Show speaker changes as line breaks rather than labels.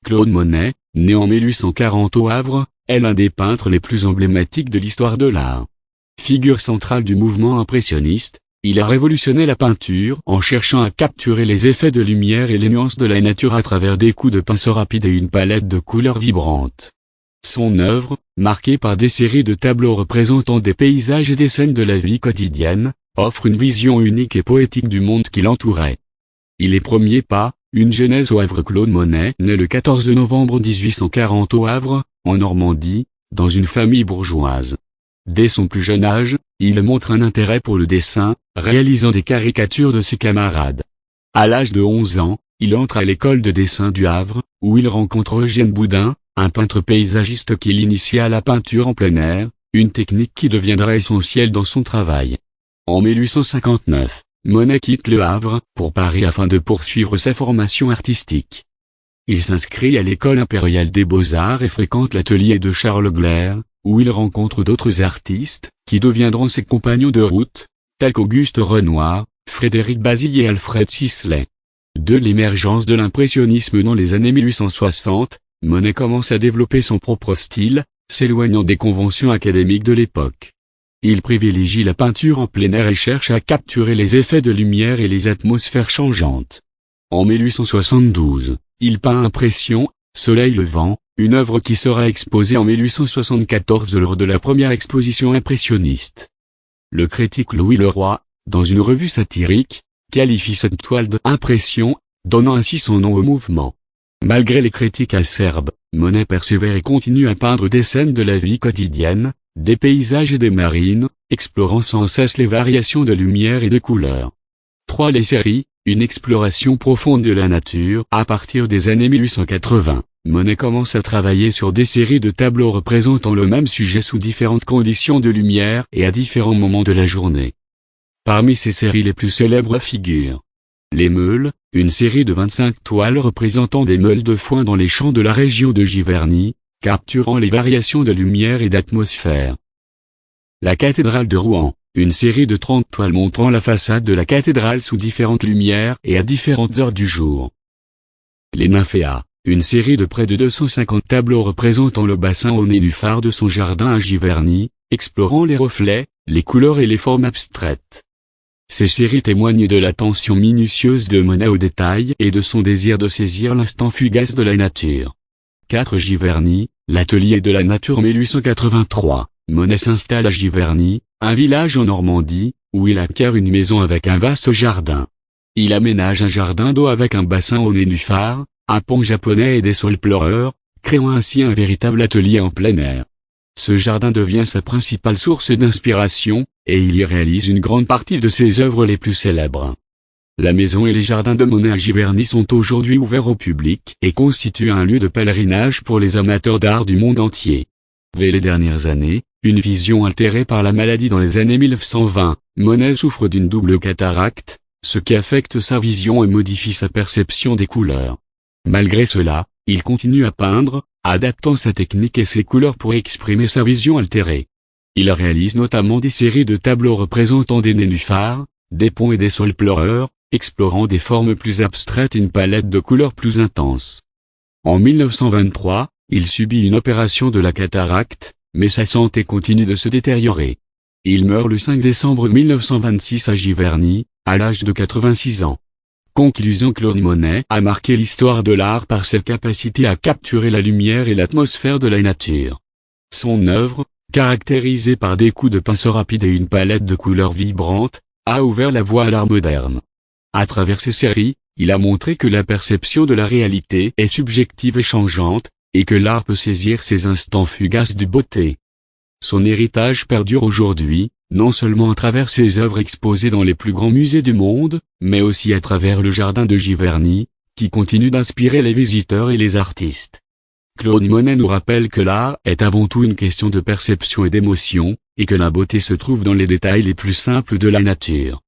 Claude Monet, né en 1840 au Havre, est l'un des peintres les plus emblématiques de l'histoire de l'art. Figure centrale du mouvement impressionniste, il a révolutionné la peinture en cherchant à capturer les effets de lumière et les nuances de la nature à travers des coups de pinceau rapides et une palette de couleurs vibrantes. Son œuvre, marquée par des séries de tableaux représentant des paysages et des scènes de la vie quotidienne, offre une vision unique et poétique du monde qui l'entourait. Il est premier pas, une genèse au Havre. Claude Monet naît le 14 novembre 1840 au Havre, en Normandie, dans une famille bourgeoise. Dès son plus jeune âge, il montre un intérêt pour le dessin, réalisant des caricatures de ses camarades. À l'âge de 11 ans, il entre à l'école de dessin du Havre, où il rencontre Eugène Boudin, un peintre paysagiste qui l'initia à la peinture en plein air, une technique qui deviendra essentielle dans son travail. En 1859, Monet quitte le Havre pour Paris afin de poursuivre sa formation artistique. Il s'inscrit à l'école impériale des beaux-arts et fréquente l'atelier de Charles Glaire, où il rencontre d'autres artistes, qui deviendront ses compagnons de route, tels qu'Auguste Renoir, Frédéric Bazille et Alfred Sisley. De l'émergence de l'impressionnisme dans les années 1860, Monet commence à développer son propre style, s'éloignant des conventions académiques de l'époque. Il privilégie la peinture en plein air et cherche à capturer les effets de lumière et les atmosphères changeantes. En 1872, il peint Impression, Soleil levant, une œuvre qui sera exposée en 1874 lors de la première exposition impressionniste. Le critique Louis Leroy, dans une revue satirique, qualifie cette toile de Impression, donnant ainsi son nom au mouvement. Malgré les critiques acerbes, Monet persévère et continue à peindre des scènes de la vie quotidienne, des paysages et des marines, explorant sans cesse les variations de lumière et de couleurs. Les séries, une exploration profonde de la nature. À partir des années 1880, Monet commence à travailler sur des séries de tableaux représentant le même sujet sous différentes conditions de lumière et à différents moments de la journée. Parmi ces séries les plus célèbres figurent Les Meules, une série de 25 toiles représentant des meules de foin dans les champs de la région de Giverny, capturant les variations de lumière et d'atmosphère. La cathédrale de Rouen, une série de 30 toiles montrant la façade de la cathédrale sous différentes lumières et à différentes heures du jour. Les Nymphéas, une série de près de 250 tableaux représentant le bassin au nénuphar de son jardin à Giverny, explorant les reflets, les couleurs et les formes abstraites. Ces séries témoignent de l'attention minutieuse de Monet aux détails et de son désir de saisir l'instant fugace de la nature. Giverny, l'atelier de la nature. 1883, Monet s'installe à Giverny, un village en Normandie, où il acquiert une maison avec un vaste jardin. Il aménage un jardin d'eau avec un bassin au nénuphar, un pont japonais et des saules pleureurs, créant ainsi un véritable atelier en plein air. Ce jardin devient sa principale source d'inspiration, et il y réalise une grande partie de ses œuvres les plus célèbres. La maison et les jardins de Monet à Giverny sont aujourd'hui ouverts au public et constituent un lieu de pèlerinage pour les amateurs d'art du monde entier. Les dernières années, une vision altérée par la maladie dans les années 1920, Monet souffre d'une double cataracte, ce qui affecte sa vision et modifie sa perception des couleurs. Malgré cela, il continue à peindre, adaptant sa technique et ses couleurs pour exprimer sa vision altérée. Il réalise notamment des séries de tableaux représentant des nénuphars, des ponts et des saules pleureurs, explorant des formes plus abstraites et une palette de couleurs plus intense. En 1923, il subit une opération de la cataracte, mais sa santé continue de se détériorer. Il meurt le 5 décembre 1926 à Giverny, à l'âge de 86 ans. Conclusion. Claude Monet a marqué l'histoire de l'art par sa capacité à capturer la lumière et l'atmosphère de la nature. Son œuvre, caractérisée par des coups de pinceau rapides et une palette de couleurs vibrantes, a ouvert la voie à l'art moderne. À travers ses séries, il a montré que la perception de la réalité est subjective et changeante, et que l'art peut saisir ces instants fugaces de beauté. Son héritage perdure aujourd'hui, non seulement à travers ses œuvres exposées dans les plus grands musées du monde, mais aussi à travers le jardin de Giverny, qui continue d'inspirer les visiteurs et les artistes. Claude Monet nous rappelle que l'art est avant tout une question de perception et d'émotion, et que la beauté se trouve dans les détails les plus simples de la nature.